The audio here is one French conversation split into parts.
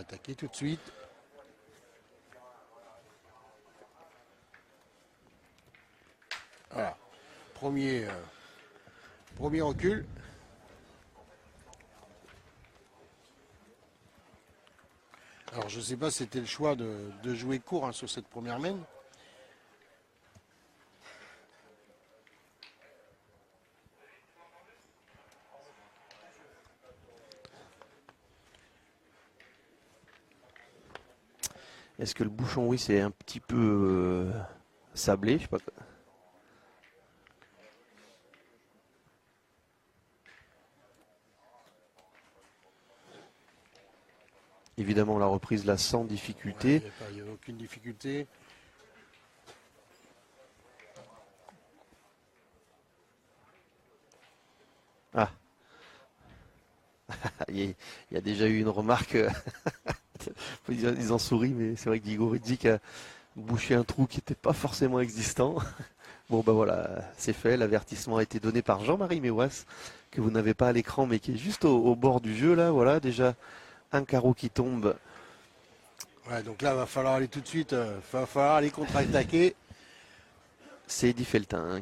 attaquer tout de suite. Voilà. Premier recul. Alors je ne sais pas si c'était le choix de jouer court sur cette première main. Est-ce que le bouchon, oui, c'est un petit peu sablé, je sais pas. Évidemment, la reprise là sans difficulté. Il n'y avait aucune difficulté. Ah, il y a déjà eu une remarque. Ils en sourient, mais c'est vrai que Diego Rizzi a bouché un trou qui n'était pas forcément existant. Bon, ben voilà, c'est fait. L'avertissement a été donné par Jean-Marie Méouas, que vous n'avez pas à l'écran, mais qui est juste au bord du jeu, là. Voilà, déjà un carreau qui tombe. Ouais, donc là, il va falloir aller tout de suite, va falloir aller contre-attaquer. C'est Eddy Feltin hein,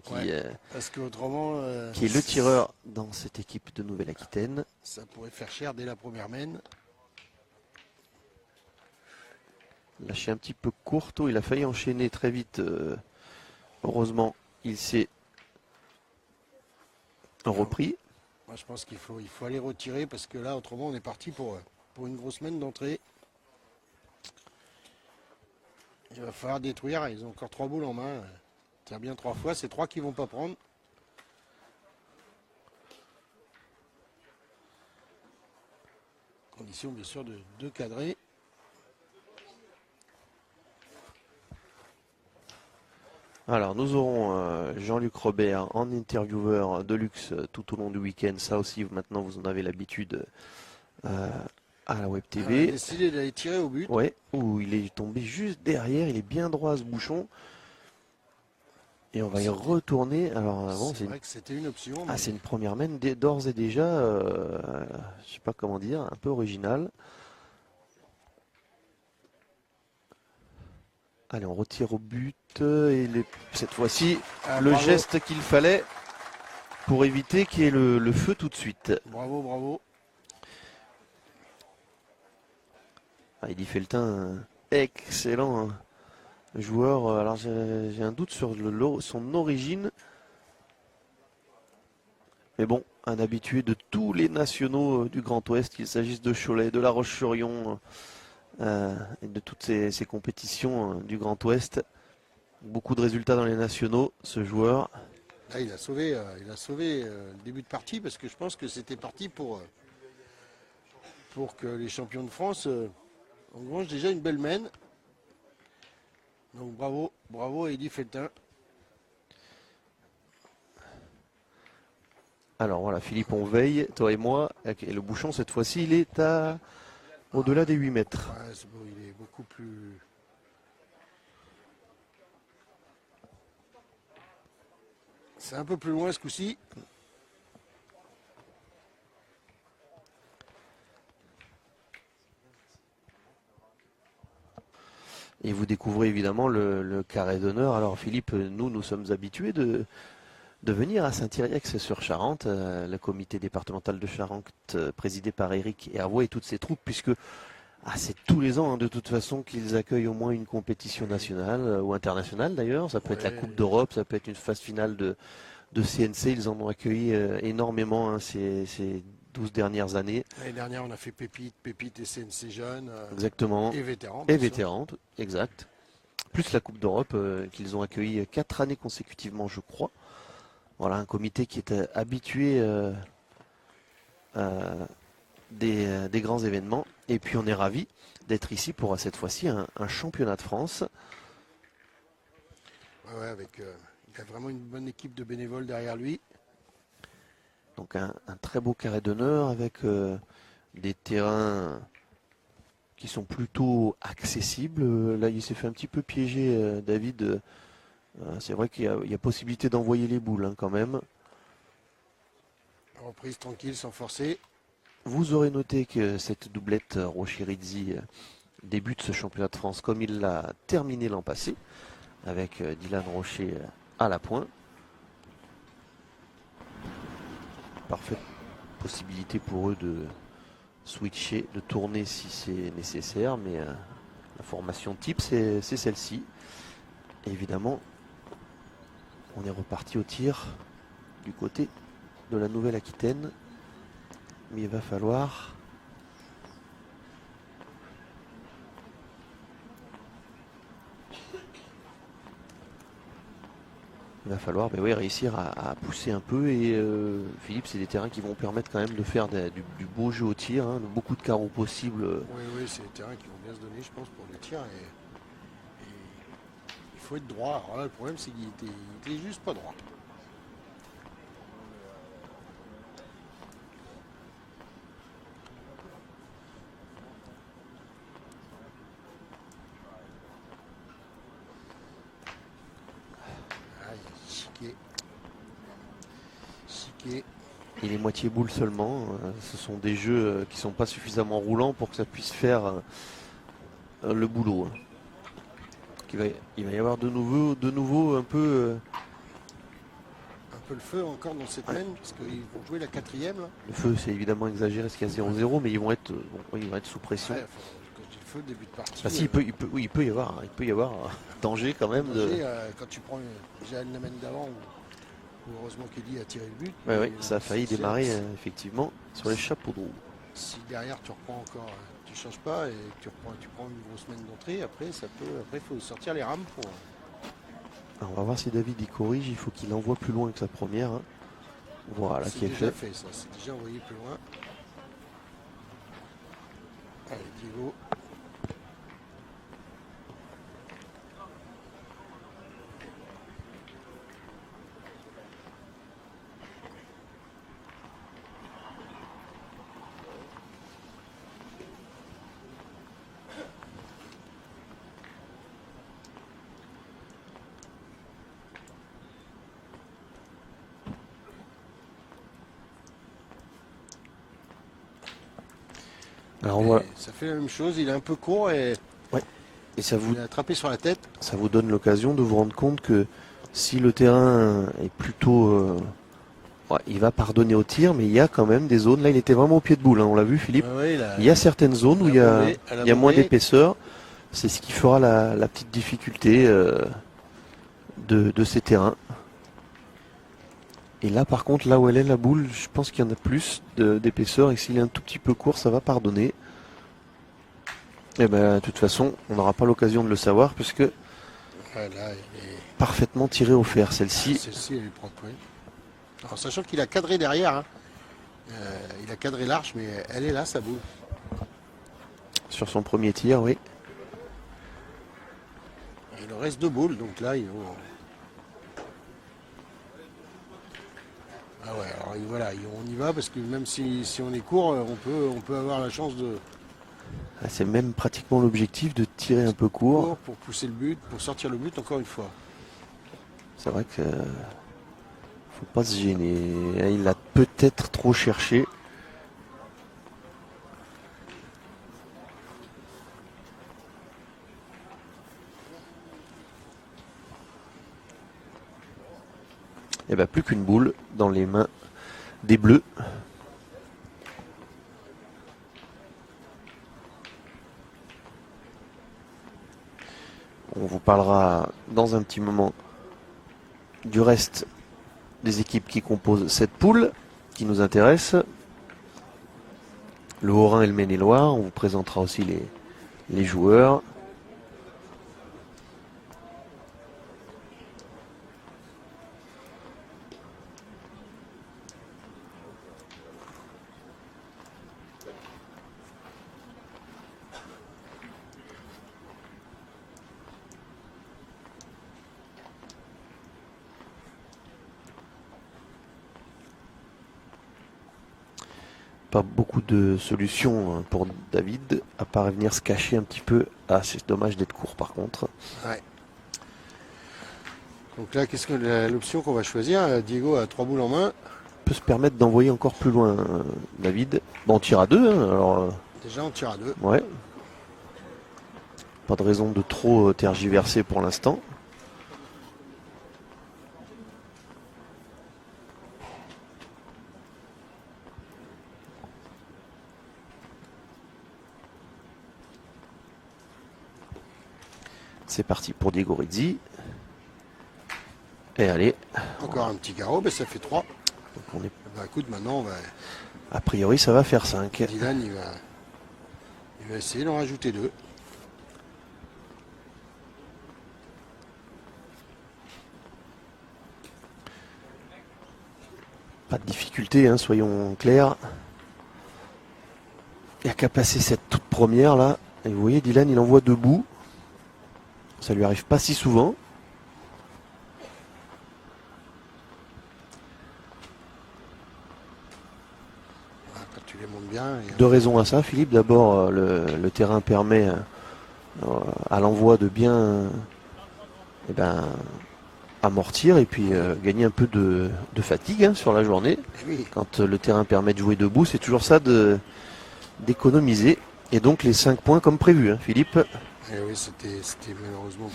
parce qu'autrement, qui est le tireur dans cette équipe de Nouvelle-Aquitaine. Ça pourrait faire cher dès la première main. Lâché un petit peu courto, il a failli enchaîner très vite. Heureusement, il s'est repris. Moi, je pense qu'il faut aller retirer parce que là, autrement, on est parti pour une grosse main d'entrée. Il va falloir détruire. Ils ont encore 3 boules en main. Tire bien 3 fois. C'est 3 qui ne vont pas prendre. Condition, bien sûr, de cadrer. Alors nous aurons Jean-Luc Robert en intervieweur de luxe tout au long du week-end. Ça aussi, maintenant vous en avez l'habitude à la Web TV. Il a décidé d'aller tirer au but. Ouais, où il est tombé juste derrière. Il est bien droit à ce bouchon. Et on va y retourner. Alors bon, c'est vrai que c'était une option. Ah, c'est une première main d'ores et déjà, je sais pas comment dire, un peu original. Allez, on retire au but et cette fois-ci, le bravo. geste qu'il fallait pour éviter qu'il y ait le feu tout de suite. Bravo, bravo. Eddy Feltin, excellent joueur. Alors j'ai un doute sur son origine. Mais bon, un habitué de tous les nationaux du Grand Ouest, qu'il s'agisse de Cholet, de La Roche-sur-Yon et de toutes ces compétitions du Grand Ouest. Beaucoup de résultats dans les nationaux, ce joueur. Là, il a sauvé le début de partie parce que je pense que c'était parti pour que les champions de France engrangent déjà une belle main. Donc bravo à Eddy Feltin. Alors voilà, Philippe, on veille, toi et moi. Et le bouchon, cette fois-ci, il est au-delà des 8 mètres. Ouais, c'est beau, il est beaucoup plus... C'est un peu plus loin ce coup-ci. Et vous découvrez évidemment le carré d'honneur. Alors Philippe, nous sommes habitués de venir à Saint-Yrieix-sur-Charente, le comité départemental de Charente présidé par Éric Hervois et toutes ses troupes, puisque c'est tous les ans de toute façon qu'ils accueillent au moins une compétition nationale ou internationale d'ailleurs. Ça peut être la Coupe d'Europe, ça peut être une phase finale de CNC. Ils en ont accueilli énormément ces 12 dernières années. L'année dernière, on a fait Pépite et CNC Jeunes. Exactement. Et vétérans. Et vétérans, exact. Plus la Coupe d'Europe qu'ils ont accueilli 4 années consécutivement, je crois. Voilà, un comité qui est habitué des grands événements. Et puis on est ravis d'être ici pour cette fois-ci un championnat de France. Ouais, il a vraiment une bonne équipe de bénévoles derrière lui. Donc un très beau carré d'honneur avec des terrains qui sont plutôt accessibles. Là, il s'est fait un petit peu piéger, David. C'est vrai qu'il y a possibilité d'envoyer les boules quand même. Reprise tranquille, sans forcer. Vous aurez noté que cette doublette Rocher-Rizzi débute ce championnat de France comme il l'a terminé l'an passé, avec Dylan Rocher à la pointe. Parfaite possibilité pour eux de switcher, de tourner si c'est nécessaire, mais la formation type c'est celle-ci. Évidemment, on est reparti au tir du côté de la Nouvelle-Aquitaine, mais il va falloir ben oui, réussir à pousser un peu. Et Philippe, c'est des terrains qui vont permettre quand même de faire du beau jeu au tir, hein, beaucoup de carreaux possibles. Oui, c'est des terrains qui vont bien se donner, je pense, pour le tir. Et il faut être droit. Alors là, le problème, c'est qu'il était juste pas droit. Chiqué. Il est moitié boule seulement. Ce sont des jeux qui ne sont pas suffisamment roulants pour que ça puisse faire le boulot. Il va y avoir de nouveau un peu... Un peu le feu encore dans cette main, parce qu'ils vont jouer la 4e. Là. Le feu, c'est évidemment exagéré, parce qu'il y a 0-0, mais ils vont être sous pression. Ouais, quand je dis le feu, début de partie. Ah si, il peut y avoir danger quand même. Danger, quand tu prends déjà une main d'avant, où heureusement Kelly a tiré le but. Oui, ça a failli démarrer effectivement sur les chapeaux de roue. Si derrière tu reprends encore, tu changes pas et que tu prends une grosse main d'entrée, après il faut sortir les rames pour. Alors, on va voir si David y corrige, il faut qu'il envoie plus loin que sa première. Hein. Voilà qui est fait. Ça, c'est déjà envoyé plus loin. Allez, Diego. Alors voilà. Ça fait la même chose, il est un peu court et, et ça vous, il a attrapé sur la tête. Ça vous donne l'occasion de vous rendre compte que si le terrain est plutôt... il va pardonner au tir, mais il y a quand même des zones. Là, il était vraiment au pied de boule, hein, on l'a vu Philippe. Il y a certaines zones où il y a moins d'épaisseur. C'est ce qui fera la petite difficulté de ces terrains. Et là, par contre, là où elle est la boule, je pense qu'il y en a plus d'épaisseur. Et s'il est un tout petit peu court, ça va pardonner. Et bien, de toute façon, on n'aura pas l'occasion de le savoir, puisque parfaitement tiré au fer, celle-ci. Celle-ci, elle est propre, oui. Alors, sachant qu'il a cadré derrière. Hein. Il a cadré l'arche, mais elle est là, sa boule. Sur son premier tir, oui. Il en reste 2 boules, donc là, Ah ouais, alors voilà, on y va parce que même si on est court, on peut avoir la chance de... C'est même pratiquement l'objectif de tirer un peu court. Pour pousser le but, pour sortir le but encore une fois. C'est vrai que faut pas se gêner. Il a peut-être trop cherché. Et bien plus qu'une boule dans les mains des Bleus. On vous parlera dans un petit moment du reste des équipes qui composent cette poule qui nous intéresse. Le Haut-Rhin et le Maine-et-Loire. On vous présentera aussi les joueurs. Pas beaucoup de solutions pour David, à part venir se cacher un petit peu. Ah, c'est dommage d'être court par contre. Ouais. Donc là, qu'est-ce que l'option qu'on va choisir? Diego a 3 boules en main. peut se permettre d'envoyer encore plus loin, David. Bon, on tire à 2, hein, alors. Déjà, on tire à 2. Ouais. Pas de raison de trop tergiverser pour l'instant. C'est parti pour Diego Rizzi. Et allez. Encore un petit carreau, ben ça fait 3. Donc on est... Bah écoute, maintenant, on va... A priori, ça va faire 5. Dylan, il va essayer d'en rajouter 2. Pas de difficulté, hein, soyons clairs. Il n'y a qu'à passer cette toute première là. Et vous voyez, Dylan, il envoie debout. Ça lui arrive pas si souvent. Quand tu les montes bien. Deux raisons à ça, Philippe. D'abord, le terrain permet à l'envoi de bien amortir et puis gagner un peu de fatigue, hein, sur la journée. Oui. Quand le terrain permet de jouer debout, c'est toujours ça d'économiser. Et donc les 5 points comme prévu, hein, Philippe. Et oui, c'était malheureusement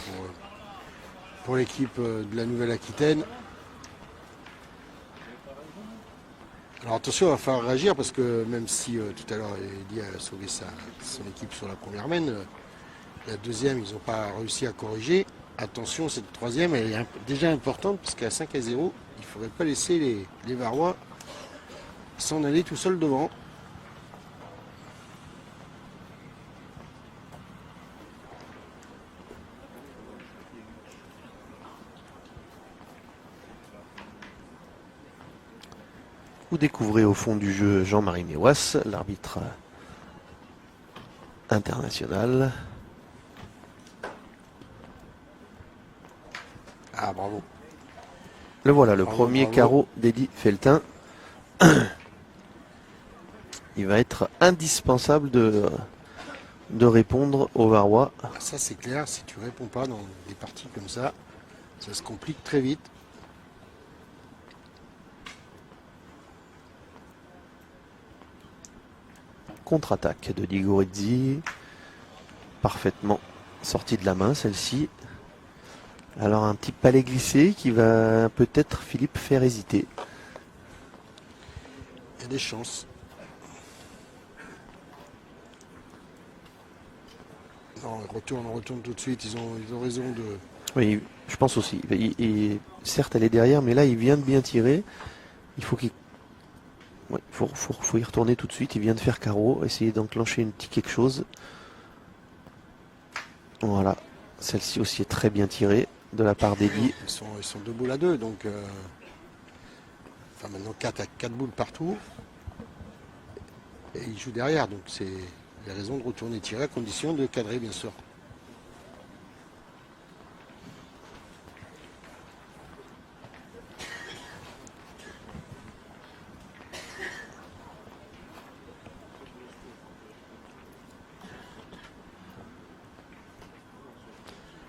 pour l'équipe de la Nouvelle-Aquitaine. Alors attention, il va falloir réagir parce que même si tout à l'heure Eddy a sauvé son équipe sur la première mène, la deuxième, ils n'ont pas réussi à corriger. Attention, cette troisième, elle est déjà importante parce qu'à 5-0, il ne faudrait pas laisser les Varois s'en aller tout seuls devant. Vous découvrez au fond du jeu Jean-Marie Méouas, l'arbitre international. Ah, bravo. Le voilà, le Bravo, premier bravo. carreau d'Eddy Feltin. Il va être indispensable de répondre aux Varois. Ah, ça, c'est clair, si tu réponds pas dans des parties comme ça se complique très vite. Contre-attaque de Diego Rizzi. Parfaitement sortie de la main, celle-ci. Alors un petit palais glissé qui va peut-être, Philippe, faire hésiter. Il y a des chances. Non, on retourne tout de suite. Ils ont raison de... Oui, je pense aussi. Certes, elle est derrière, mais là, il vient de bien tirer. Il faut qu'il... Ouais, faut y retourner tout de suite. Il vient de faire carreau. Essayer d'enclencher une petite quelque chose. Voilà. Celle-ci aussi est très bien tirée de la part d'Eddy. Ils sont 2 boules à 2, donc... Enfin, maintenant 4 boules partout. Et ils jouent derrière, donc c'est... Il y a raison de retourner tirer à condition de cadrer, bien sûr.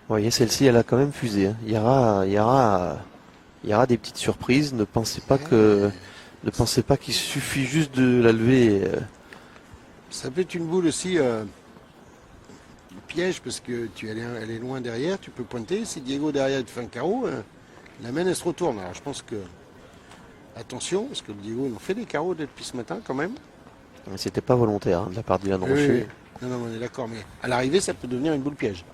Vous voyez, celle-ci, elle a quand même fusé, hein. Il y aura des petites surprises. Ne pensez pas qu'il suffit juste de la lever. Ça peut être une boule aussi piège parce que elle est loin derrière, tu peux pointer. Si Diego derrière te fait un carreau, la main elle se retourne. Alors je pense que attention, parce que Diego il en fait des carreaux depuis ce matin quand même. Mais c'était pas volontaire, hein, de la part d'Ilan Oui, Rocher. oui. Non, on est d'accord, mais à l'arrivée ça peut devenir une boule piège.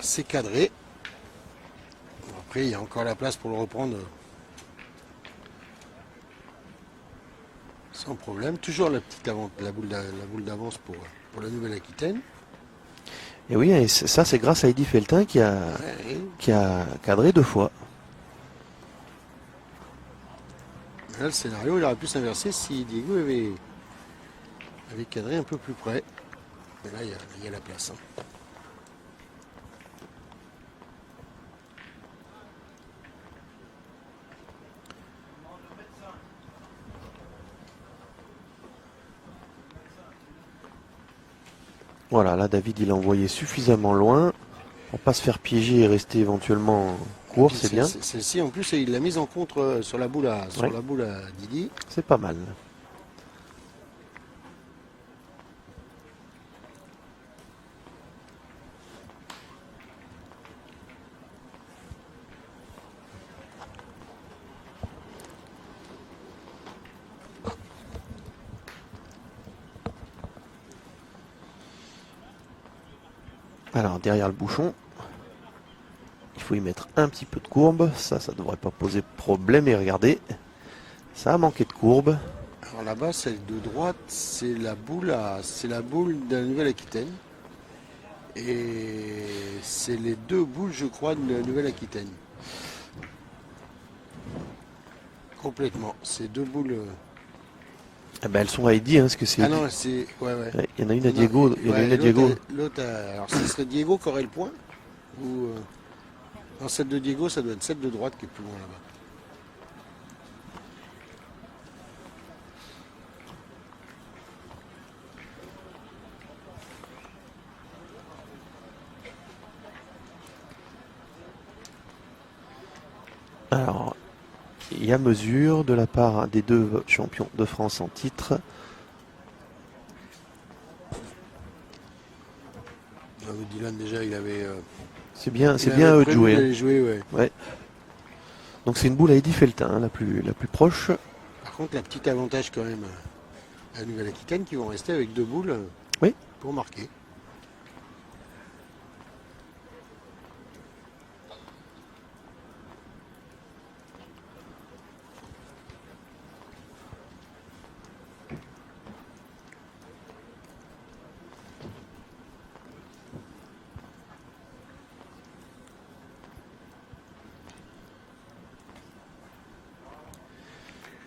c'est cadré. Après, il y a encore la place pour le reprendre sans problème. Toujours la petite la boule d'avance pour la Nouvelle-Aquitaine. Et oui, et ça c'est grâce à Eddy Feltin qui a cadré 2 fois. Là, le scénario, il aurait pu s'inverser si Diego avait cadré un peu plus près. Mais là, il y a la place. Voilà, là David il a envoyé suffisamment loin pour pas se faire piéger et rester éventuellement court, c'est bien. Celle-ci en plus il l'a mise en contre sur la boule à Didi. C'est pas mal. Alors derrière le bouchon, il faut y mettre un petit peu de courbe. Ça devrait pas poser problème. Et regardez, ça a manqué de courbe. Alors là-bas, celle de droite, c'est la boule de la Nouvelle-Aquitaine. Et c'est les 2 boules, je crois, de la Nouvelle-Aquitaine. Complètement. Ces 2 boules. Eh ben, elles sont à Eddy, parce que c'est. Ah non, c'est. Ouais. Il y en a une à Diego. L'autre, alors ce serait Diego qui aurait le point. Ou. Non, celle de Diego, ça doit être celle de droite qui est plus loin là-bas. Alors, il y a mesure de la part des 2 champions de France en titre. Dylan déjà, il avait. C'est bien à eux de jouer. Ouais. Donc c'est une boule à Eddy Feltin, la plus proche. Par contre, la petite avantage quand même à la Nouvelle-Aquitaine qui vont rester avec 2 boules pour marquer.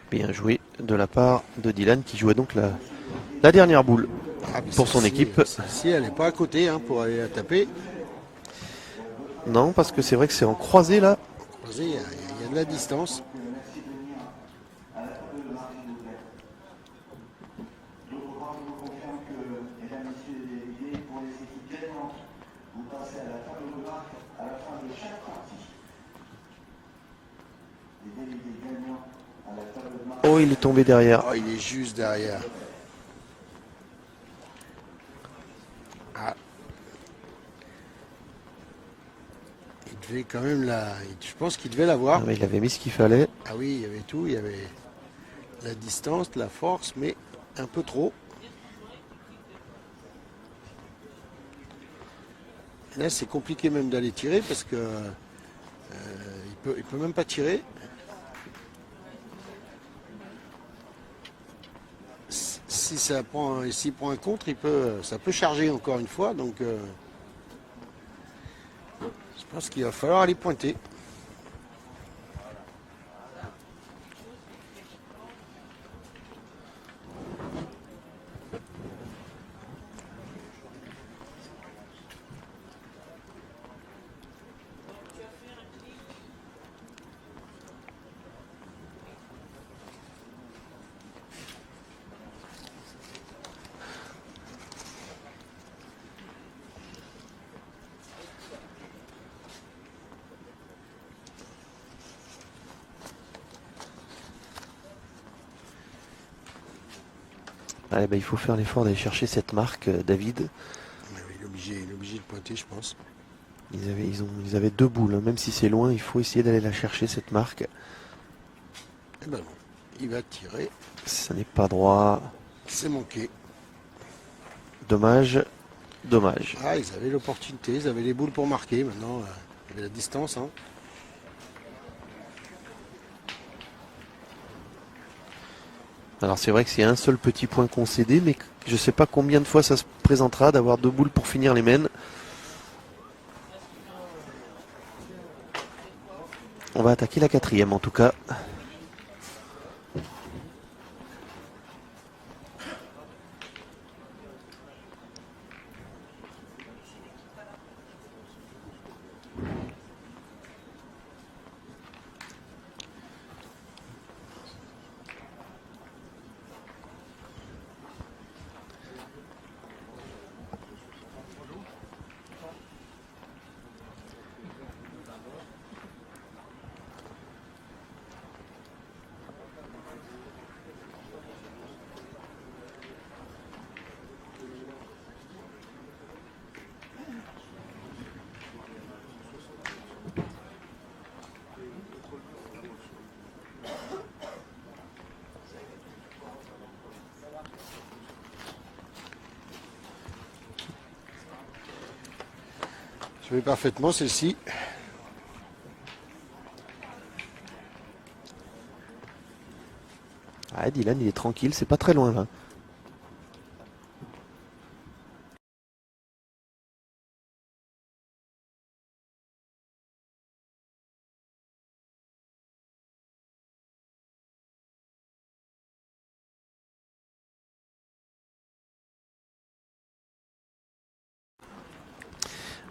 Bien joué de la part de Dylan qui jouait donc la dernière boule pour son équipe. Celle-ci, elle n'est pas à côté pour aller la taper. Non, parce que c'est vrai que c'est en croisé là. En croisé, il y a de la distance. Oh, il est tombé derrière. Oh, il est juste derrière. Ah. Il devait quand même je pense qu'il devait l'avoir. Ah, mais il avait mis ce qu'il fallait. Ah oui, il y avait tout. Il y avait la distance, la force, mais un peu trop. Et là, c'est compliqué même d'aller tirer parce que il peut même pas tirer. S'il prend un contre, ça peut charger encore une fois. Donc, je pense qu'il va falloir aller pointer. Allez, il faut faire l'effort d'aller chercher cette marque, David. Il est obligé de pointer, je pense. Ils avaient 2 boules, même si c'est loin, il faut essayer d'aller la chercher cette marque. Eh ben non, il va tirer. Ça n'est pas droit. C'est manqué. Dommage. Dommage. Ah, ils avaient l'opportunité, ils avaient les boules pour marquer. Maintenant, il y avait la distance. Hein. Alors c'est vrai que c'est un seul petit point concédé, mais je ne sais pas combien de fois ça se présentera d'avoir 2 boules pour finir les mènes. On va attaquer la 4e en tout cas. Je vais parfaitement celle-ci. Ah, Dylan il est tranquille, c'est pas très loin là.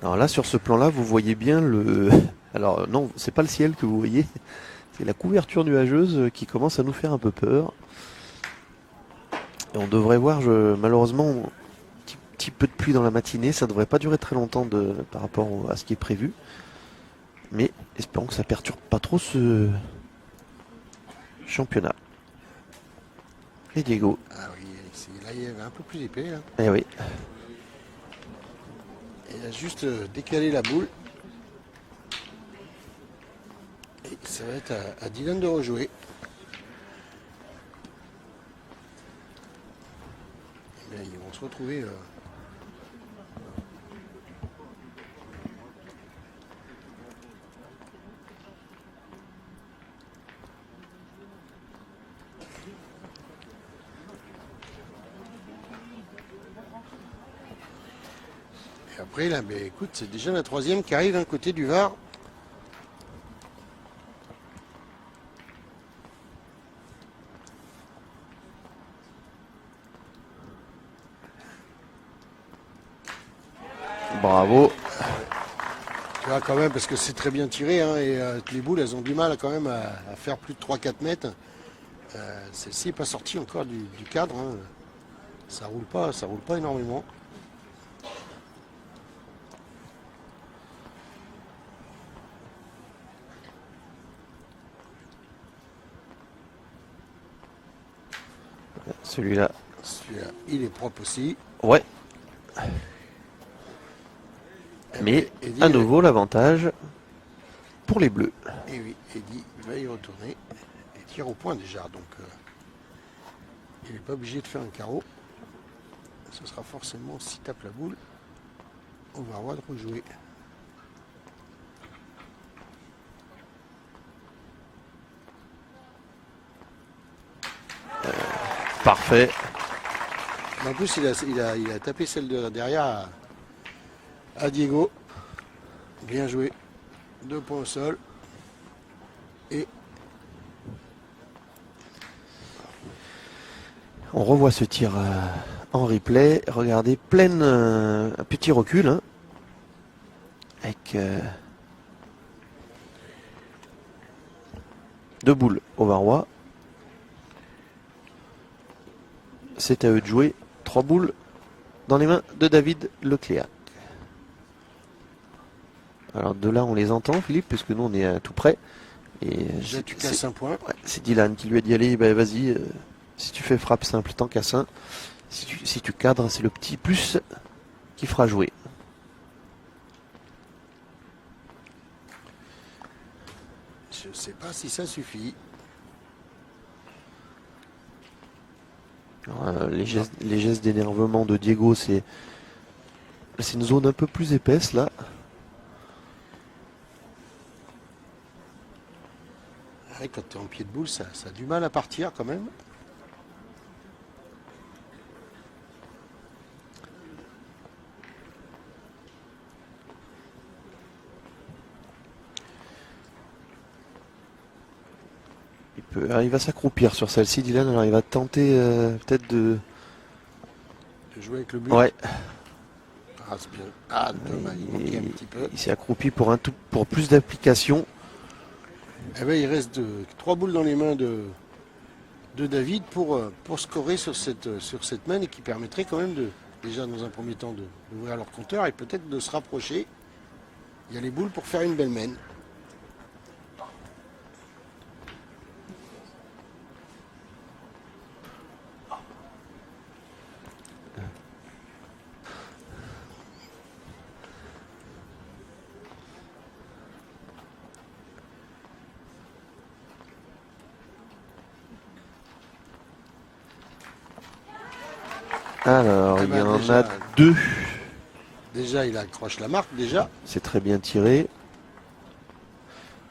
Alors là sur ce plan là vous voyez bien le... Alors non, c'est pas le ciel que vous voyez, c'est la couverture nuageuse qui commence à nous faire un peu peur. Et on devrait voir malheureusement un petit peu de pluie dans la matinée, ça ne devrait pas durer très longtemps par rapport à ce qui est prévu. Mais espérons que ça perturbe pas trop ce championnat. Et Diego. Ah oui, là il y avait un peu plus épais. Là. Eh oui. Il a juste décalé la boule. Et ça va être à Dylan de rejouer. Et bien, ils vont se retrouver. Et après, là, mais écoute, c'est déjà la 3e qui arrive d'un côté du Var. Bravo. Tu vois, quand même, parce que c'est très bien tiré, hein, et les boules, elles ont du mal quand même à faire plus de 3-4 mètres. Celle-ci n'est pas sortie encore du cadre. Hein. Ça roule pas énormément. Celui-là. Celui-là, il est propre aussi. Ouais. Mais à nouveau l'avantage pour les bleus. Et oui, Eddy va y retourner et tire au point déjà. Donc il n'est pas obligé de faire un carreau. Ce sera forcément, s'il tape la boule, on va avoir de rejouer. Parfait. En plus, il a tapé celle de derrière à Diego. Bien joué. 2 points au sol. Et on revoit ce tir en replay. Regardez, un petit recul. Hein, avec 2 boules au Varois. C'est à eux de jouer. 3 boules dans les mains de David Lecléac. Alors de là on les entend Philippe, puisque nous on est tout près. Et déjà tu casses un point. Ouais, c'est Dylan qui lui a dit allez ben, vas-y, si tu fais frappe simple, t'en casses un. Si tu cadres, c'est le petit plus qui fera jouer. Je ne sais pas si ça suffit. Alors, les gestes d'énervement de Diego, c'est C'est une zone un peu plus épaisse là. Ouais, quand tu es en pied de boule, ça a du mal à partir quand même. Il va s'accroupir sur celle-ci, Dylan. Alors il va tenter peut-être de jouer avec le but. Ouais. Ah, c'est bien. Ah, dommage, il manquait un petit peu. Il s'est accroupi pour plus d'application. Eh ben, il reste 3 boules dans les mains de David pour scorer sur cette main et qui permettrait quand même déjà dans un premier temps d'ouvrir leur compteur et peut-être de se rapprocher. Il y a les boules pour faire une belle main. Alors, il y en a 2. Déjà, il accroche la marque, déjà. C'est très bien tiré.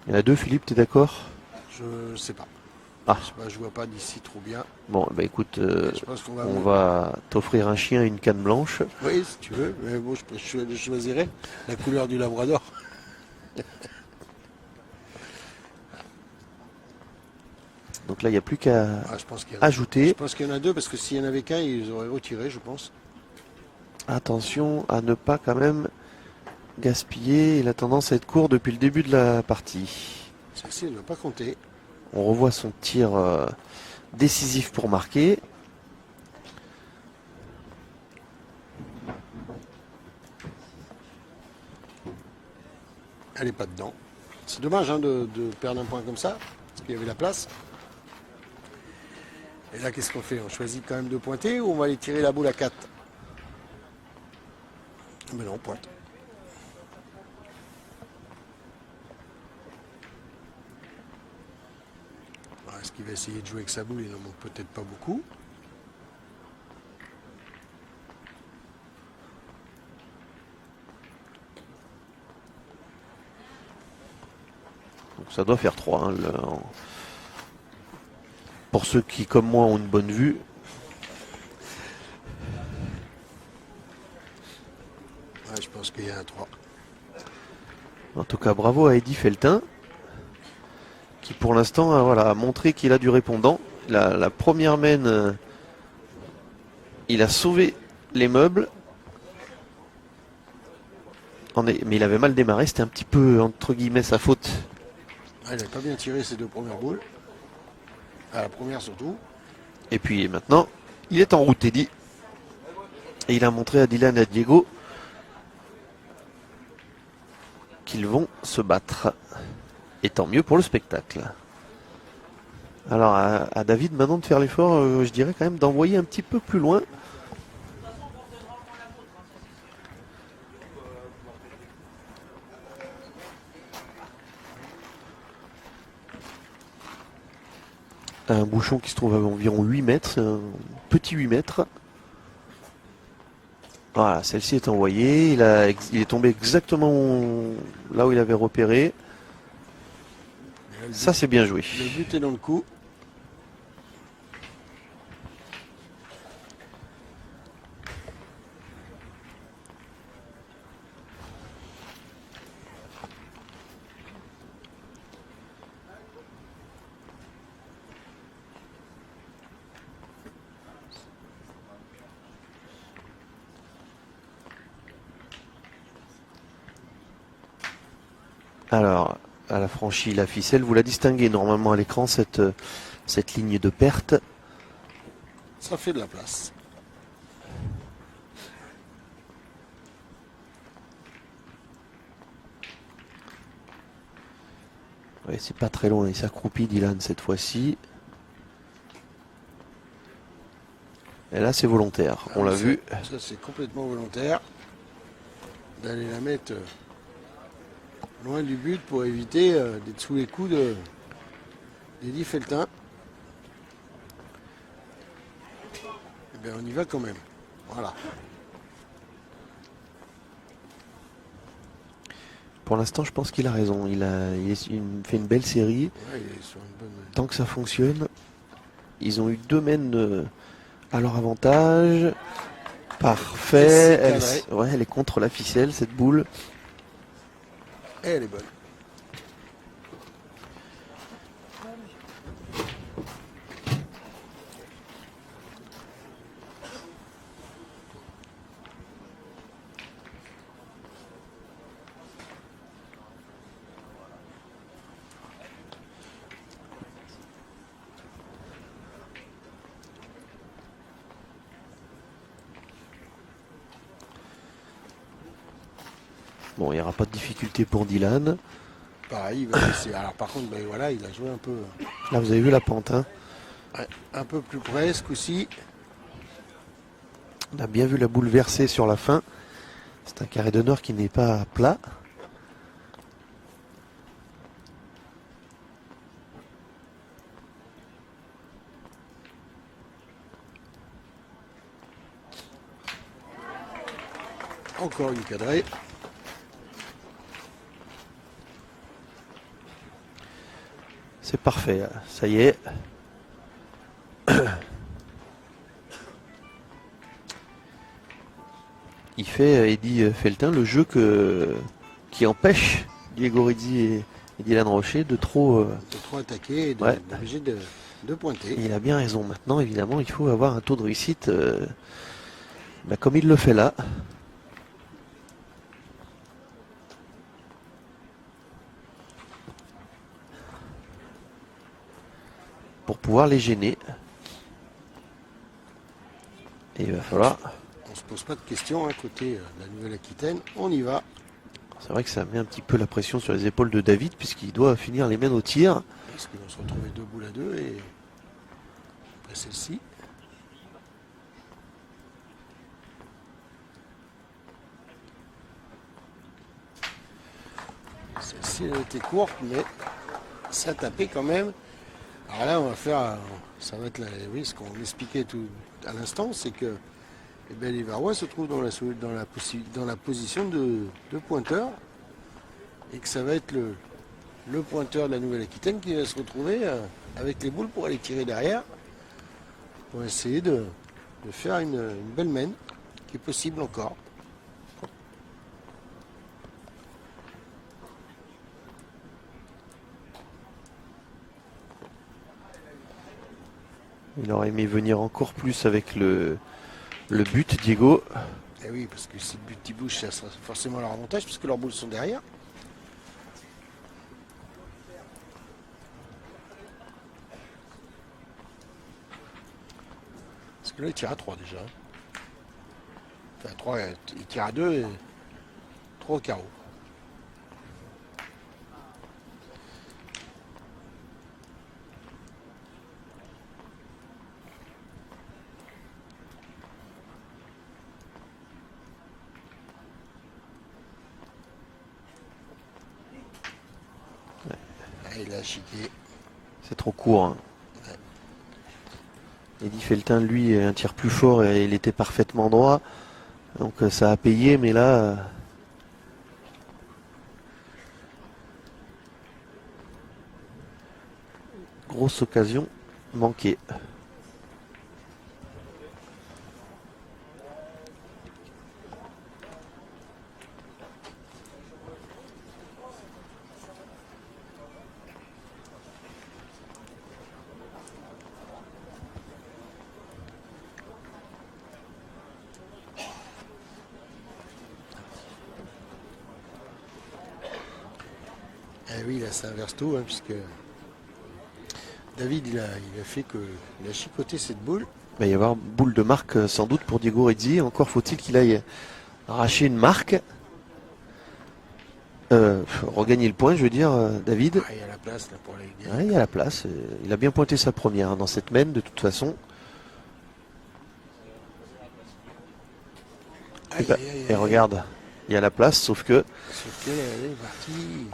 Il y en a 2, Philippe, tu es d'accord? Je sais pas. Ah. Je vois pas d'ici trop bien. Bon, bah écoute, je pense on va t'offrir un chien et une canne blanche. Oui, si tu veux. Mais bon, je choisirais la couleur du Labrador. Donc là, il n'y a plus qu'à ajouter. Je pense qu'il y en a 2 parce que s'il y en avait qu'un, ils auraient retiré, je pense. Attention à ne pas quand même gaspiller. Il a tendance à être court depuis le début de la partie. Celle-ci, elle ne va pas compter. On revoit son tir décisif pour marquer. Elle n'est pas dedans. C'est dommage hein, de perdre un point comme ça, parce qu'il y avait la place. Et là, qu'est-ce qu'on fait? On choisit quand même de pointer ou on va aller tirer la boule à 4? Mais non, on pointe. Est-ce qu'il va essayer de jouer avec sa boule? Il n'en manque peut-être pas beaucoup. Donc ça doit faire 3. Hein, pour ceux qui, comme moi, ont une bonne vue. Ouais, je pense qu'il y a un 3. En tout cas, bravo à Eddy Feltin, qui pour l'instant a montré qu'il a du répondant. La première main, il a sauvé les meubles. Mais il avait mal démarré, c'était un petit peu, entre guillemets, sa faute. Il n'a pas bien tiré ses 2 premières boules. À la première surtout. Et puis maintenant, il est en route, Eddy. Et il a montré à Dylan et à Diego qu'ils vont se battre. Et tant mieux pour le spectacle. Alors à David maintenant de faire l'effort, je dirais quand même d'envoyer un petit peu plus loin. Un bouchon qui se trouve à environ 8 mètres, un petit 8 mètres. Voilà, celle-ci est envoyée, il est tombé exactement là où il avait repéré. Ça c'est bien joué. Le but est dans le coup. Alors, elle a franchi la ficelle. Vous la distinguez normalement à l'écran, cette ligne de perte. Ça fait de la place. Oui, c'est pas très loin. Il s'accroupit, Dylan, cette fois-ci. Et là, c'est volontaire. On l'a vu. Ça, c'est complètement volontaire. D'aller la mettre loin du but pour éviter d'être sous les coups d'Eddy Feltin. Eh bien, on y va quand même. Voilà. Pour l'instant, je pense qu'il a raison. Il fait une belle série. Ouais, il est sur une bonne... Tant que ça fonctionne, ils ont eu 2 mènes à leur avantage. Parfait. Elle est contre la ficelle, cette boule. Et elle est bonne. Bon, il n'y aura pas de difficulté pour Dylan. Pareil, il va laisser. Alors par contre, ben, voilà, il a joué un peu... Là, vous avez vu la pente. Hein, ouais, un peu plus près ce coup-ci. on a bien vu la boule versée sur la fin. C'est un carré d'honneur qui n'est pas plat. Encore une cadrée. C'est parfait, ça y est. Il fait, Eddy Feltin, le jeu qui empêche Diego Rizzi et Dylan Rocher de trop attaquer et ouais. d'obliger de pointer. Il a bien raison. Maintenant, évidemment, il faut avoir un taux de réussite comme il le fait là. Pour pouvoir les gêner. Et il va falloir... On se pose pas de questions, hein, côté de la Nouvelle-Aquitaine, on y va. C'est vrai que ça met un petit peu la pression sur les épaules de David, puisqu'il doit finir les mains au tir. Parce qu'ils vont se retrouver 2 boules à 2 et après celle-ci. Celle-ci elle a été courte, mais ça a tapé quand même. Alors là, on va faire, ça va être oui, ce qu'on expliquait tout à l'instant, c'est que les Varois se trouvent dans la position de pointeur et que ça va être le pointeur de la Nouvelle-Aquitaine qui va se retrouver avec les boules pour aller tirer derrière pour essayer de faire une belle mène qui est possible encore. Il aurait aimé venir encore plus avec le but, Diego. Et oui, parce que si le but il bouge, ça sera forcément leur avantage puisque leurs boules sont derrière. Parce que là, il tire à 3 déjà. Enfin, à 3, il tire à 2 et 3 au carreau. Il a chiqué. C'est trop court. Hein. Ouais. Eddy Feltin, lui, un tir plus fort et il était parfaitement droit. Donc ça a payé, mais là... grosse occasion manquée. Eh oui, là ça inverse tout, hein, puisque David il a fait que il a chicoté cette boule. Il va y avoir boule de marque sans doute pour Diego Rizzi. Encore faut-il qu'il aille arracher une marque. Regagner le point, je veux dire, David. Ah, il y a la place là, pour les gars. Ouais, il y a la place. Il a bien pointé sa première hein, dans cette mène de toute façon. Aïe, aïe, aïe, et regarde, il y a la place, sauf que... Sauf qu'elle est partie.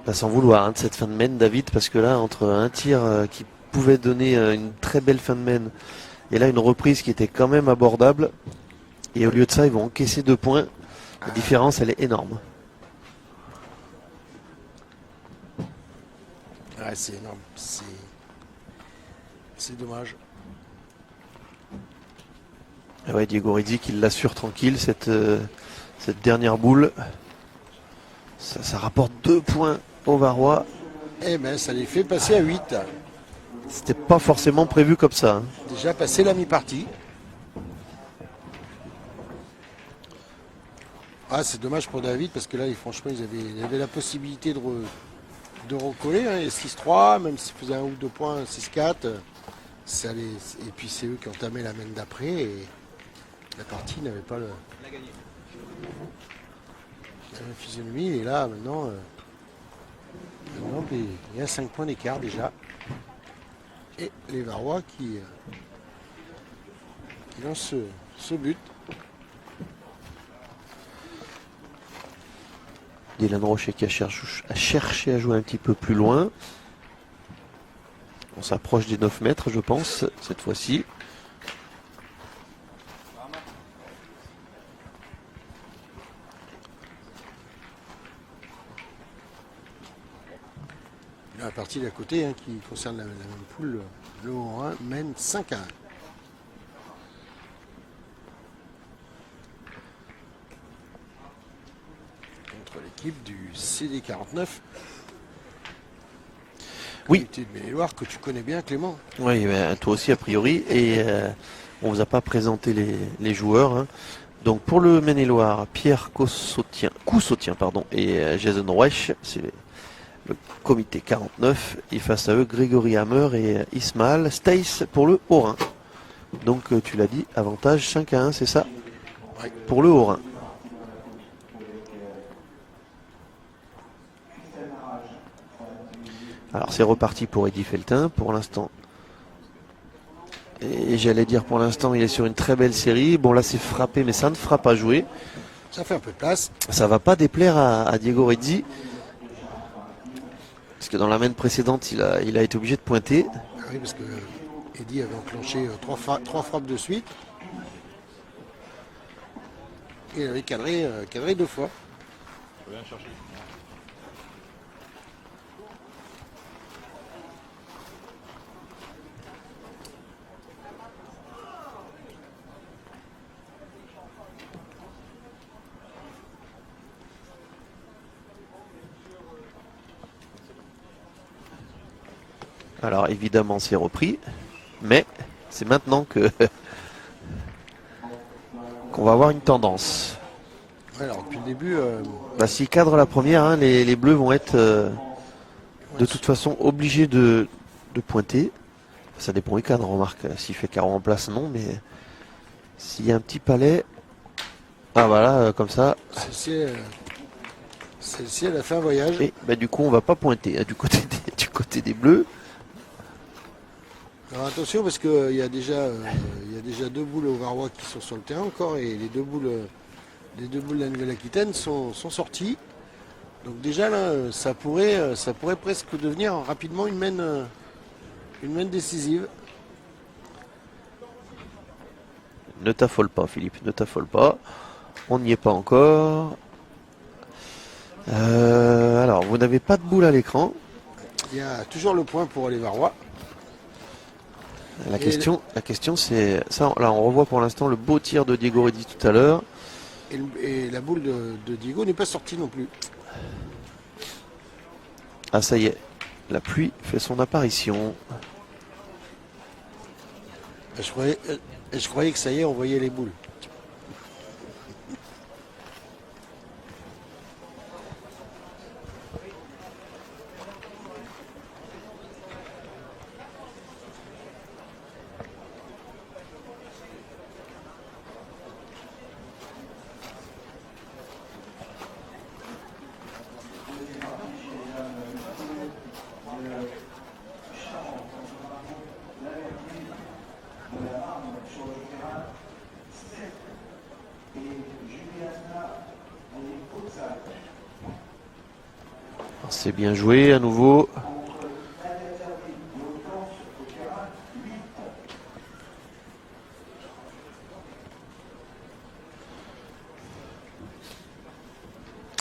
Pas sans vouloir hein, de cette fin de mène, David, parce que là, entre un tir qui pouvait donner une très belle fin de mène, et là une reprise qui était quand même abordable, et au lieu de ça, ils vont encaisser 2 points. La différence, elle est énorme. c'est énorme. C'est dommage. Et ouais, Diego Rizzi qui l'assure tranquille, cette dernière boule. Ça rapporte 2 points aux Varois. Eh ben, ça les fait passer à 8. C'était pas forcément prévu comme ça. Déjà passé la mi-partie. Ah, c'est dommage pour David parce que là, franchement, ils avaient la possibilité de recoller. Hein, et 6-3, même s'ils faisaient 1 ou 2 points, 6-4. Et puis c'est eux qui entamaient la main d'après. Et la partie n'avait pas la physionomie. Et là, maintenant, il y a 5 points d'écart déjà. Et les Varois qui lancent ce but. Dylan Rocher qui a cherché à jouer un petit peu plus loin. On s'approche des 9 mètres, je pense, cette fois-ci. La partie d'à côté qui concerne la même poule, le Haut-Rhin mène 5-1. Contre l'équipe du CD49. Oui. De Maine-et-Loire que tu connais bien, Clément. Oui, ben, toi aussi a priori. Et on vous a pas présenté les joueurs. Hein. Donc pour le Maine-et-Loire, Pierre Coussotien et Jason Wesch, c'est le comité 49. Et face à eux, Grégory Hammer et Ismaël Stace pour le Haut-Rhin. Donc tu l'as dit, avantage 5-1, c'est ça? Ouais. Pour le Haut-Rhin. Alors c'est reparti pour Eddy Feltin pour l'instant. Et j'allais dire pour l'instant il est sur une très belle série. Bon là c'est frappé mais ça ne fera pas jouer. Ça fait un peu de place. Ça va pas déplaire à Diego Rizzi. Parce que dans la main précédente il a été obligé de pointer. Ah oui, parce que Eddy avait enclenché 3 frappes de suite. Et il avait cadré 2 fois. Je viens chercher. Alors évidemment c'est repris. Mais c'est maintenant qu'on va avoir une tendance. Ouais, alors depuis le début, Bah, s'ils cadrent la première, hein, les Bleus vont être de toute façon obligés de pointer. Ça dépend du cadre, remarque. S'il fait carreau en place, non, mais s'il y a un petit palais. Ah voilà, comme ça. celle-ci, elle a fait un voyage. Et bah, du coup, on va pas pointer hein, du côté des Bleus. Alors attention parce qu'il y a déjà 2 boules au Varois qui sont sur le terrain encore et les deux boules de la Nouvelle-Aquitaine sont sorties. Donc déjà là, ça pourrait presque devenir rapidement une main décisive. Ne t'affole pas, Philippe, ne t'affole pas. On n'y est pas encore. Alors, vous n'avez pas de boule à l'écran. Il y a toujours le point pour les Varois. La question c'est ça. Là, on revoit pour l'instant le beau tir de Diego Rizzi tout à l'heure. Et la boule de Diego n'est pas sortie non plus. Ah, ça y est. La pluie fait son apparition. Je croyais que ça y est, on voyait les boules. C'est bien joué à nouveau.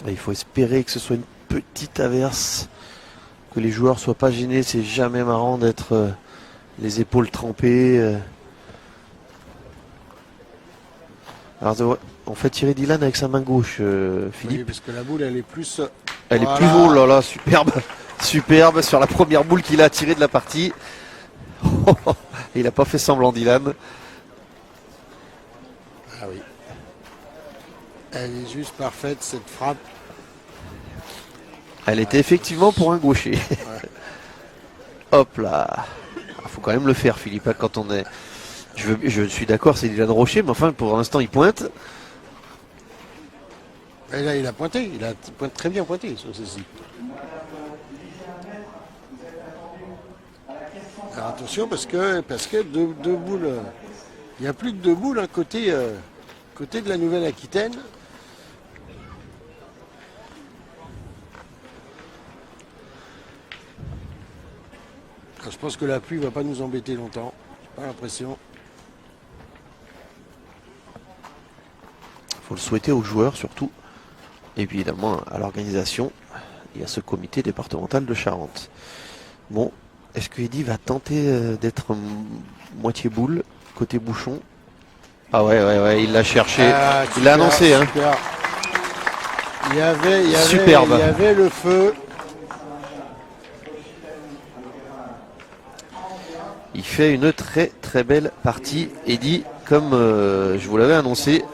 Et il faut espérer que ce soit une petite averse que les joueurs soient pas gênés. C'est jamais marrant d'être les épaules trempées. Alors, on fait tirer Dylan avec sa main gauche, Philippe. Oui, parce que la boule, elle est plus... Elle Voilà. est plus haut, là, là, superbe. Superbe sur la première boule qu'il a tirée de la partie. Il n'a pas fait semblant, Dylan. Ah oui. Elle est juste parfaite, cette frappe. Elle était effectivement pour un gaucher. Hop là. Il faut quand même le faire, Philippe, hein, quand on est... Je suis d'accord, c'est Dylan Rocher, mais enfin, pour l'instant, il pointe. Et là, il a pointé. Il a très bien pointé sur ceci. Alors attention, parce que deux boules... Il n'y a plus que deux boules hein, côté de la Nouvelle-Aquitaine. Je pense que la pluie ne va pas nous embêter longtemps. J'ai pas l'impression. Il faut le souhaiter aux joueurs surtout. Et puis évidemment à l'organisation. Il y a ce comité départemental de Charente. Bon, est-ce que Eddy va tenter d'être moitié boule, côté bouchon? Ah ouais, il l'a cherché. Il l'a annoncé. Hein. Superbe. Il y avait le feu. Il fait une très très belle partie. Eddy, comme je vous l'avais annoncé,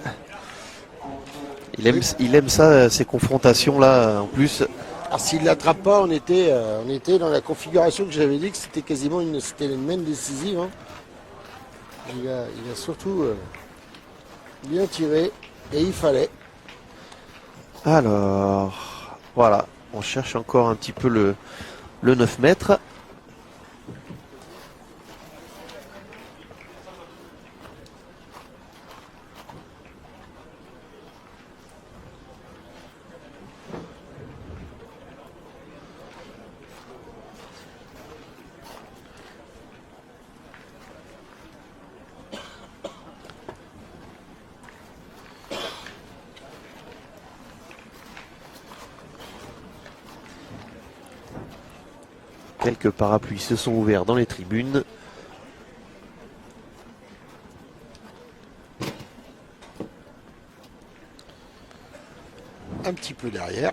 il aime ça, ces confrontations-là en plus. Alors s'il ne l'attrape pas, on était dans la configuration que j'avais dit que c'était quasiment une main décisive. Hein. Il a surtout bien tiré et il fallait. Alors, voilà, on cherche encore un petit peu le 9 mètres. Quelques parapluies se sont ouverts dans les tribunes. Un petit peu derrière.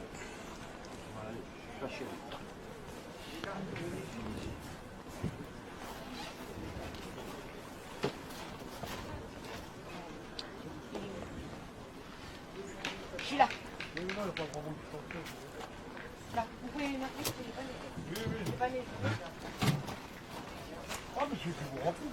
Je suis là. Là, vous pouvez les marquer, c'est pas les... Ah, mais je vais vous remplir.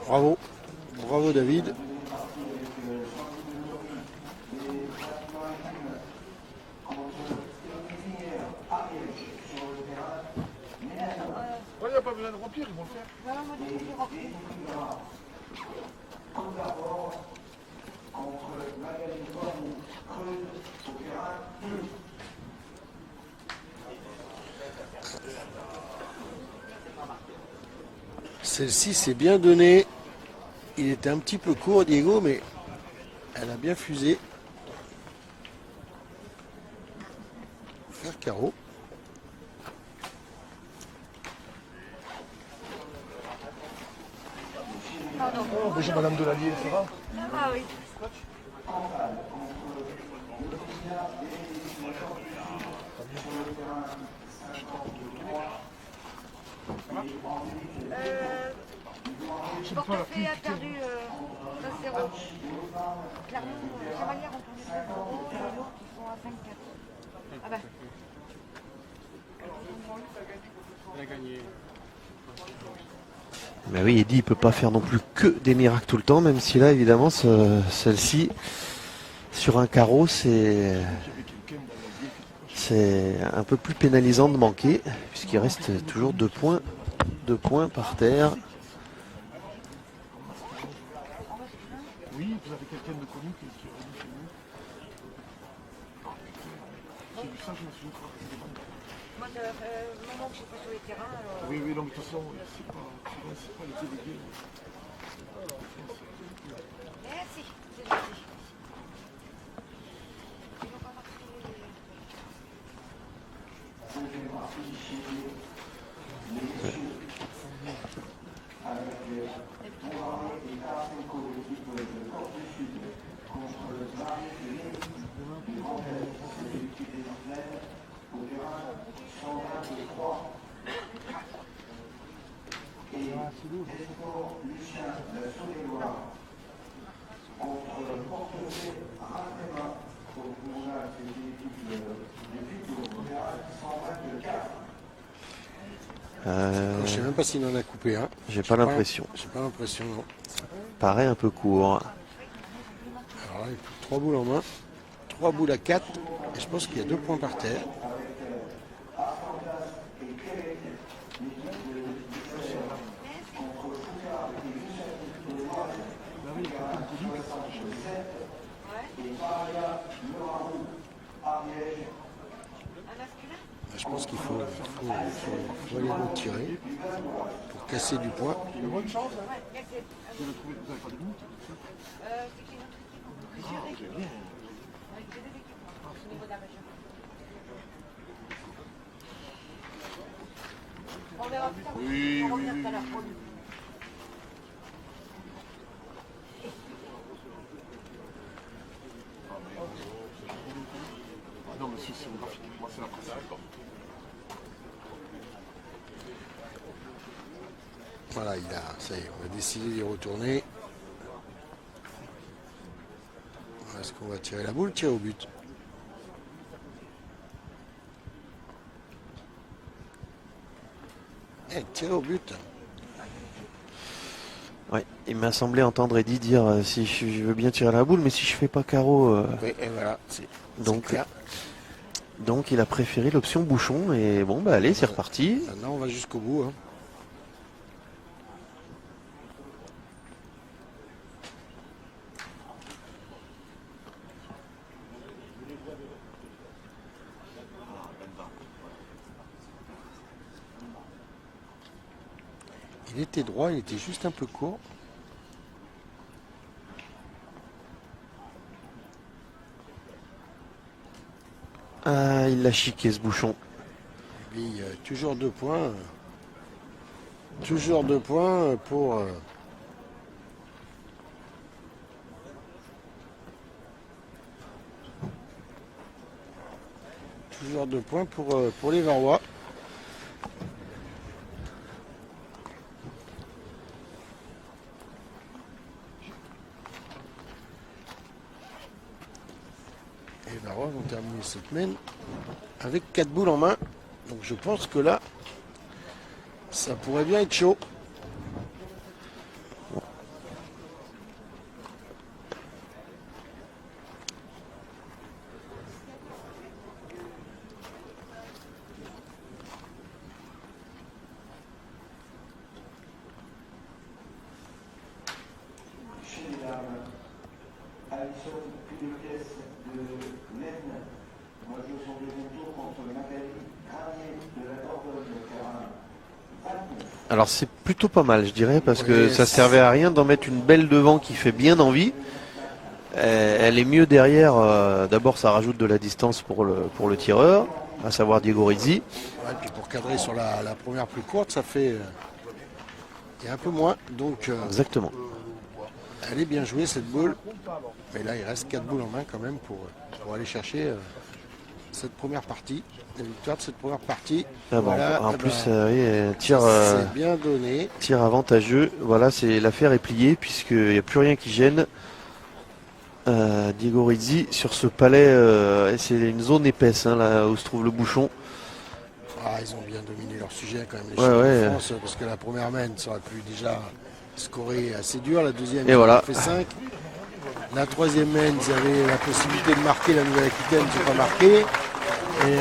Bravo, bravo David. Il n'y a pas besoin de remplir, ils vont le faire. Voilà, moi, je vais remplir. Celle-ci s'est bien donnée. Il était un petit peu court, Diego, mais elle a bien fusé. Faire carreau. Pardon. Oh, bonjour Madame Delalier, ça va? Ah oui. Portefeuille a perdu 2-0. Clermont, Cavalière ont perdu 2-0 et l'autre qui sont à 5-4. Ah bah. Mais oui, Eddy, il peut pas faire non plus que des miracles tout le temps, même si là, évidemment, celle-ci, sur un carreau, c'est un peu plus pénalisant de manquer, puisqu'il reste toujours 2 points par terre. Oui, vous avez quelqu'un de connu qui est venu chez nous. J'ai vu ça, je me suis dit, Moi, ça fait un moment que je suis pas sur les terrains. Alors... oui, non, mais de toute façon, c'est pas les délégués. Merci, c'est gentil. Ils n'ont pas marqué Je sais même pas s'il en a coupé un. J'ai pas l'impression. J'ai pas l'impression, non. Paraît un peu court. Alors là, il faut 3 boules en main. 3 boules à 4. Et je pense qu'il y a 2 points par terre. Je pense qu'il faut aller retirer pour casser du point. Bonne chance, hein. Ouais, c'est Vous avez trouvé, vous n'avez pas de limite? c'est une autre équipe. Plusieurs équipes. Avec deux équipes au niveau de la région. On verra plus tard. Oui, On va oui, revenir oui, tout à l'heure. Non, mais c'est graphique. Moi, c'est la presse. Voilà, ça y est, on a décidé d'y retourner. Est-ce qu'on va tirer la boule, tirer au but? Tirer au but. Ouais, il m'a semblé entendre Eddy dire si je veux bien tirer la boule, mais si je fais pas carreau. Oui, et voilà, c'est Donc, clair. il a préféré l'option bouchon et bon bah allez, c'est reparti. Maintenant, on va jusqu'au bout. Hein. Il était droit, il était juste un peu court. Ah, il l'a chiqué ce bouchon. Et puis, toujours 2 points. Toujours 2 points pour... Toujours 2 points pour les Varois. Et les Varois vont terminer cette semaine avec 4 boules en main. Donc je pense que là, ça pourrait bien être chaud. Alors c'est plutôt pas mal, je dirais, parce que Oui, ça servait à rien d'en mettre une belle devant qui fait bien envie. Elle est mieux derrière. D'abord, ça rajoute de la distance pour le tireur, à savoir Diego Rizzi. Ouais, puis pour cadrer sur la première plus courte, ça fait... il y a un peu moins. Donc, Exactement. elle est bien jouée cette boule. Mais là, il reste 4 boules en main quand même pour aller chercher cette première partie. La victoire de cette première partie. Ah bon, Voilà, en eh plus, ben, tir, c'est bien donné. tir avantageux. Voilà, l'affaire est pliée puisqu'il n'y a plus rien qui gêne. Diego Rizzi sur ce palais, c'est une zone épaisse hein, là où se trouve le bouchon. Ah, ils ont bien dominé leur sujet quand même, les Ouais, Chinois ouais. de France, parce que la première main, ça aurait pu déjà scorer assez dur. La deuxième, Et ils voilà. ont fait 5. La troisième main, ils avaient la possibilité de marquer. La Nouvelle-Aquitaine, ils n'ont pas marqué. Et